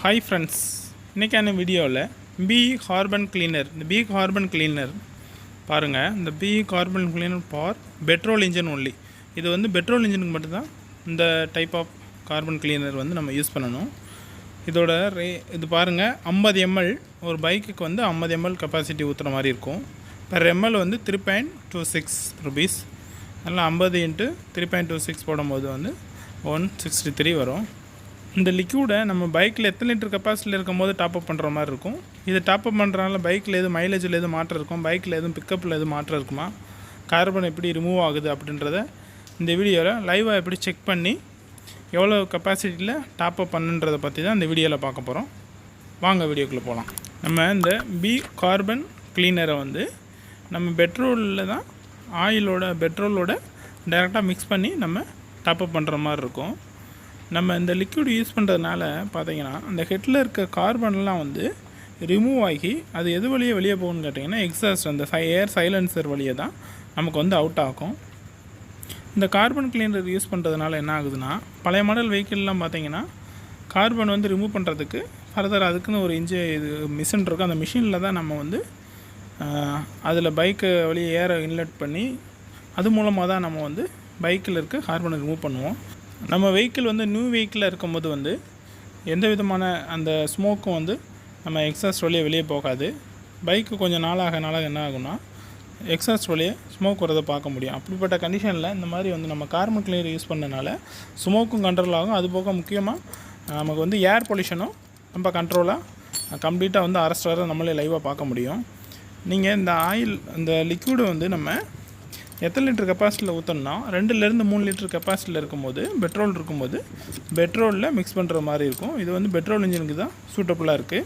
Hi friends, இன்றைக்கான வீடியோவில் B carbon cleaner இந்த பி கார்பன் கிளீனர் பாருங்கள். இந்த B carbon cleaner for petrol engine only. இது வந்து பெட்ரோல் இன்ஜினுக்கு மட்டும்தான் இந்த டைப் ஆஃப் கார்பன் கிளீனர் வந்து நம்ம யூஸ் பண்ணணும். இதோட இது பாருங்கள், 50 ml ஒரு பைக்குக்கு வந்து 50 ml கெப்பாசிட்டி ஊற்றுற மாதிரி இருக்கும். பெர் எம்எல் வந்து 3.26 rupees. அதனால் 50 × 3.26 போடும்போது வந்து 163 வரும். இந்த லிக்யூடை நம்ம பைக்கில் எத்தனை லிட்டர் கெப்பாசிட்டியில் இருக்கும் போது டாப்அப் பண்ணுற மாதிரி இருக்கும். இது டாப்அப் பண்ணுறதுனால பைக்கில் எதுவும் மைலேஜில் எதுவும் மாற்றம் இருக்கும், பைக்கில் எதுவும் பிக்கப்பில் எதுவும் மாற்றம் இருக்குமா, கார்பன் எப்படி ரிமூவ் ஆகுது அப்படின்றத இந்த வீடியோவில் லைவாக எப்படி செக் பண்ணி எவ்வளோ கெப்பாசிட்டியில் டாப்அப் பண்ணுன்றதை பற்றி தான் இந்த வீடியோவில் பார்க்க போகிறோம். வாங்க வீடியோக்குள்ளே போகலாம். நம்ம இந்த பி கார்பன் கிளீனரை வந்து நம்ம பெட்ரோலில் தான் பெட்ரோலோட டைரெக்டாக மிக்ஸ் பண்ணி நம்ம டாப்அப் பண்ணுற மாதிரி இருக்கும். நம்ம இந்த லிக்விட் யூஸ் பண்ணுறதுனால பார்த்திங்கன்னா அந்த ஹெட்டில் இருக்க கார்பன்லாம் வந்து ரிமூவ் ஆகி அது எது வழியே வெளியே போகும்னு கேட்டிங்கன்னா எக்ஸாஸ்ட் அந்த ஏர் சைலன்சர் வழியே தான் நமக்கு வந்து அவுட் ஆகும். இந்த கார்பன் கிளீனர் யூஸ் பண்ணுறதுனால என்ன ஆகுதுன்னா, பழைய மாடல் வெஹிக்கிள்லாம் பார்த்திங்கன்னா கார்பன் வந்து ரிமூவ் பண்ணுறதுக்கு ஃபர்தர் அதுக்குன்னு ஒரு இது மிஷின் இருக்கும். அந்த மிஷினில் தான் நம்ம வந்து அதில் பைக்கு வழியே ஏரை இன்லெட் பண்ணி அது மூலமாக தான் நம்ம வந்து பைக்கில் இருக்க கார்பனை ரிமூவ் பண்ணுவோம். நம்ம வெஹிக்கிள் வந்து நியூ வெஹிக்கிளில் இருக்கும்போது வந்து எந்த விதமான அந்த ஸ்மோக்கும் வந்து நம்ம எக்ஸாஸ்ட் வழியே வெளியே போகாது. பைக்கு கொஞ்சம் நாளாக என்ன ஆகும்னா எக்ஸாஸ்ட் வழியே ஸ்மோக் வரதை பார்க்க முடியும். அப்படிப்பட்ட கண்டிஷனில் இந்த மாதிரி வந்து நம்ம கார்பன் கிளீனர் யூஸ் பண்ணனால ஸ்மோக்கும் கண்ட்ரோல் ஆகும். அது போக முக்கியமாக நமக்கு வந்து ஏர் பொல்யூஷனும் ரொம்ப கண்ட்ரோலாக கம்ப்ளீட்டாக வந்து அரெஸ்ட் வர நம்மளே லைவாக பார்க்க முடியும். நீங்கள் இந்த லிக்விடை வந்து நம்ம எத்தனை லிட்டர் கெப்பாசிட்டியில் ஊற்றணும்னா 2-3 லிட்டர் கெப்பாசிட்டியில் இருக்கும்போது பெட்ரோலில் மிக்ஸ் பண்ணுற மாதிரி இருக்கும். இது வந்து பெட்ரோல் இன்ஜினுக்கு தான் சூட்டபுளாக இருக்குது.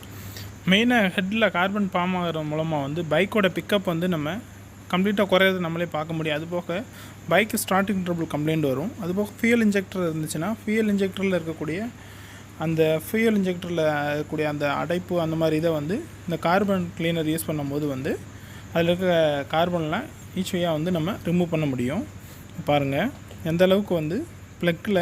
மெயினாக ஹெட்டில் கார்பன் ஃபார்ம் ஆகிற மூலமாக வந்து பைக்கோட பிக்கப் வந்து நம்ம கம்ப்ளீட்டாக குறையிறது நம்மளே பார்க்க முடியும். அதுபோக பைக்கு ஸ்டார்டிங் ட்ரபிள் கம்ப்ளைண்ட் வரும். அதுபோக ஃபியூயல் இன்ஜெக்டர் இருந்துச்சுன்னா ஃபியூயல் இன்ஜெக்டரில் இருக்கக்கூடிய அந்த அடைப்பு அந்த மாதிரி இதை வந்து இந்த கார்பன் கிளீனர் யூஸ் பண்ணும்போது வந்து அதில் இருக்க கார்பன்லாம் ஈஸியாக வந்து நம்ம ரிமூவ் பண்ண முடியும். பாருங்கள் எந்த அளவுக்கு வந்து ப்ளக்கில்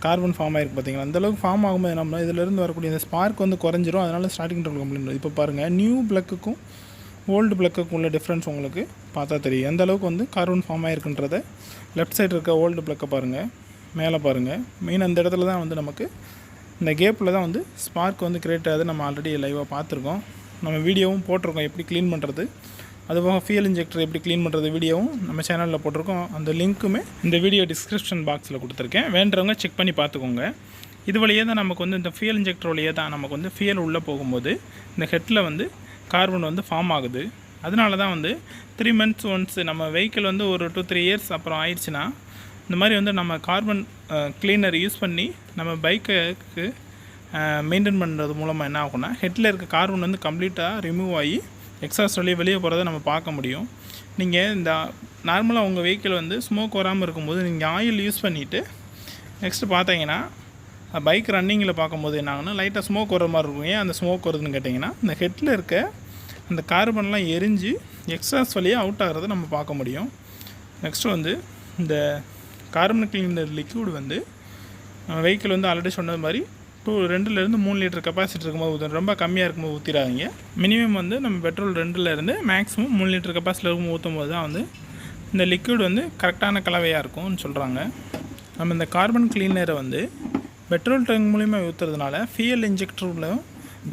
கார்பன் ஃபார்ம் ஆகிருக்கு பார்த்தீங்களா. அந்தளவுக்கு ஃபார்ம் ஆகும்போது நம்ம இதிலேருந்து வரக்கூடிய இந்த ஸ்பார்க் வந்து குறைஞ்சிரும். அதனால் ஸ்டார்டிங் ட்ரபிள் கம்ப்ளைண்ட். இப்போ பாருங்கள், நியூ ப்ளக்குக்கும் ஓல்டு ப்ளக்குக்கும் உள்ள டிஃப்ரென்ஸ் உங்களுக்கு பார்த்தா தெரியும். எந்த அளவுக்கு வந்து கார்பன் ஃபார்ம் ஆகிருக்குன்றதை லெஃப்ட் சைடு இருக்க ஓல்டு ப்ளக்கை பாருங்கள், மேலே பாருங்கள். மெயின் அந்த இடத்துல தான் வந்து நமக்கு இந்த கேப்பில் தான் வந்து ஸ்பார்க் வந்து கிரியேட் ஆகுது. நம்ம ஆல்ரெடி லைவாக பார்த்துருக்கோம், நம்ம வீடியோவும் போட்டிருக்கோம் எப்படி க்ளீன் பண்ணுறது. அதுபோக ஃபியூயல் இன்ஜெக்டர் எப்படி க்ளீன் பண்ணுறது வீடியோவும் நம்ம சேனலில் போட்டிருக்கோம். அந்த லிங்க்குமே இந்த வீடியோ டிஸ்கிரிப்ஷன் பாக்ஸில் கொடுத்துருக்கேன், வேண்டுறவங்க செக் பண்ணி பார்த்துக்கோங்க. இது வழியே தான் நமக்கு வந்து இந்த ஃபியூயல் இன்ஜெக்டர் வழியே தான் நமக்கு வந்து ஃபியூயல் உள்ளே போகும்போது இந்த ஹெட்டில் வந்து கார்பன் வந்து ஃபார்ம் ஆகுது. அதனால தான் வந்து 3 months ஒன்ஸ் நம்ம வெஹிக்கிள் வந்து ஒரு 2-3 years அப்புறம் ஆயிடுச்சுன்னா இந்த மாதிரி வந்து நம்ம கார்பன் கிளீனர் யூஸ் பண்ணி நம்ம பைக்குக்கு மெயின்டைன் பண்ணுறது மூலமாக என்ன ஆகும்னா ஹெட்டில் இருக்க கார்பன் வந்து கம்ப்ளீட்டாக ரிமூவ் ஆகி எக்ஸாஸ்ட் வெளியே போகிறத நம்ம பார்க்க முடியும். நீங்கள் இந்த நார்மலாக உங்கள் வெஹிக்கிள் வந்து ஸ்மோக் வராமல் இருக்கும்போது நீங்கள் ஆயில் யூஸ் பண்ணிவிட்டு நெக்ஸ்ட்டு பார்த்தீங்கன்னா பைக் ரன்னிங்கில் பார்க்கும்போது என்ன ஆகுனா லைட்டாக ஸ்மோக் வர மாதிரி இருக்கும். ஏன் அந்த ஸ்மோக் வருதுன்னு கேட்டிங்கன்னா இந்த ஹெட்டில் இருக்க அந்த கார்பன்லாம் எரிஞ்சு எக்ஸாஸ்ட் வழியாக அவுட் ஆகிறத நம்ம பார்க்க முடியும். நெக்ஸ்ட்டு வந்து இந்த கார்பன் கிளீனர் லிக்யூட் வந்து வெஹிக்கிள் வந்து ஆல்ரெடி சொன்னது மாதிரி 2-3 லிட்டர் கெப்பாசிட்டி இருக்கும்போது ரொம்ப கம்மியாக இருக்கும்போது ஊற்றிடாதீங்க. மினிமம் வந்து நம்ம பெட்ரோல் 2 மேக்ஸிமம் 3 லிட்டர் கெப்பாசிட்டியில் இருக்கும்போது ஊற்றும் போது தான் வந்து இந்த லிக்விட் வந்து கரெக்டான கலவையாக இருக்கும்னு சொல்கிறாங்க. நம்ம இந்த கார்பன் கிளீனரை வந்து பெட்ரோல் டேங்க் மூலிமா ஊற்றுறதுனால ஃபியூயல் இன்ஜெக்டரில்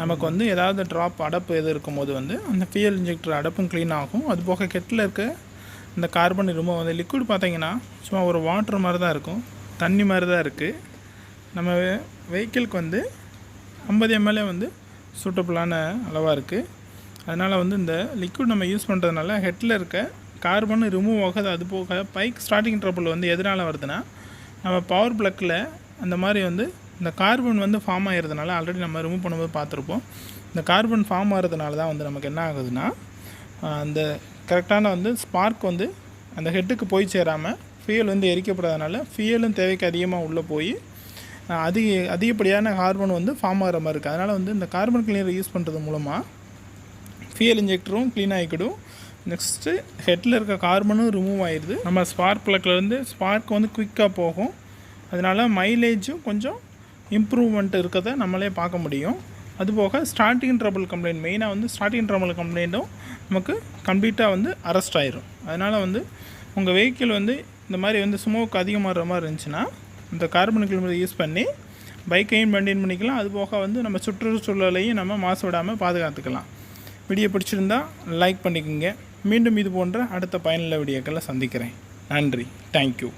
நமக்கு வந்து ஏதாவது ட்ராப் அடப்பு எது இருக்கும்போது வந்து அந்த ஃபியூயல் இன்ஜெக்டர் அடப்பும் க்ளீன் ஆகும். அதுபோக கெட்டில் இருக்க இந்த கார்பன் ரிமூவ் வந்து லிக்விட் பார்த்திங்கன்னா சும்மா ஒரு வாட்டர் மாதிரி தான் இருக்கும், தண்ணி மாதிரி தான் இருக்குது. நம்ம வெஹிக்கிளுக்கு வந்து 50 ml வந்து சூட்டபுளான அளவாக இருக்குது. அதனால் வந்து இந்த லிக்விட் நம்ம யூஸ் பண்ணுறதுனால ஹெட்டில் இருக்க கார்பன் ரிமூவ் ஆகுது. அது போக பைக் ஸ்டார்டிங் ட்ரபிள் வந்து எதனால் வருதுன்னா நம்ம பவர் ப்ளக்கில் அந்த மாதிரி வந்து இந்த கார்பன் வந்து ஃபார்ம் ஆகிறதுனால ஆல்ரெடி நம்ம ரிமூவ் பண்ணும்போது பார்த்துருப்போம். இந்த கார்பன் ஃபார்ம் ஆகிறதுனால தான் வந்து நமக்கு என்ன ஆகுதுன்னா அந்த கரெக்டான வந்து ஸ்பார்க் வந்து அந்த ஹெட்டுக்கு போய் சேராமல் ஃபியூயல் வந்து எரிக்கப்படாதனால ஃபியூயலும் தேவைக்கு அதிகமாக உள்ளே போய் அதிகப்படியான கார்பன் வந்து ஃபார்ம் ஆகிற மாதிரி இருக்குது. அதனால் வந்து இந்த கார்பன் கிளீனர் யூஸ் பண்ணுறது மூலமாக ஃபியூயல் இன்ஜெக்டரும் க்ளீன் ஆகிக்கிடும். நெக்ஸ்ட்டு ஹெட்டில் இருக்க கார்பனும் ரிமூவ் ஆகிடுது. நம்ம ஸ்பார்க் ப்ளக்கில் வந்து ஸ்பார்க் வந்து குயிக்காக போகும். அதனால் மைலேஜும் கொஞ்சம் இம்ப்ரூவ்மெண்ட் இருக்கிறத நம்மளே பார்க்க முடியும். அதுபோக ஸ்டார்டிங் ட்ரபிள் கம்ப்ளைண்ட், மெயினாக வந்து ஸ்டார்டிங் ட்ரபிள் கம்ப்ளைண்ட்டும் நமக்கு கம்ப்ளீட்டாக வந்து அரெஸ்ட் ஆயிரும். அதனால் வந்து உங்கள் வெஹிக்கிள் வந்து இந்த மாதிரி வந்து ஸ்மோக் அதிகமாகிற மாதிரி இருந்துச்சுன்னா இந்த கார்பன் கிளீனர் யூஸ் பண்ணி பைக்கையும் மெயின்டைன் பண்ணிக்கலாம். அதுபோக வந்து நம்ம சுற்றுச்சூழலையும் நம்ம மாசு விடாமல் பாதுகாத்துக்கலாம். வீடியோ பிடிச்சிருந்தா லைக் பண்ணிக்கோங்க. மீண்டும் இது போன்ற அடுத்த பயனுள்ள வீடியோக்களை சந்திக்கிறேன். நன்றி. தேங்க்யூ.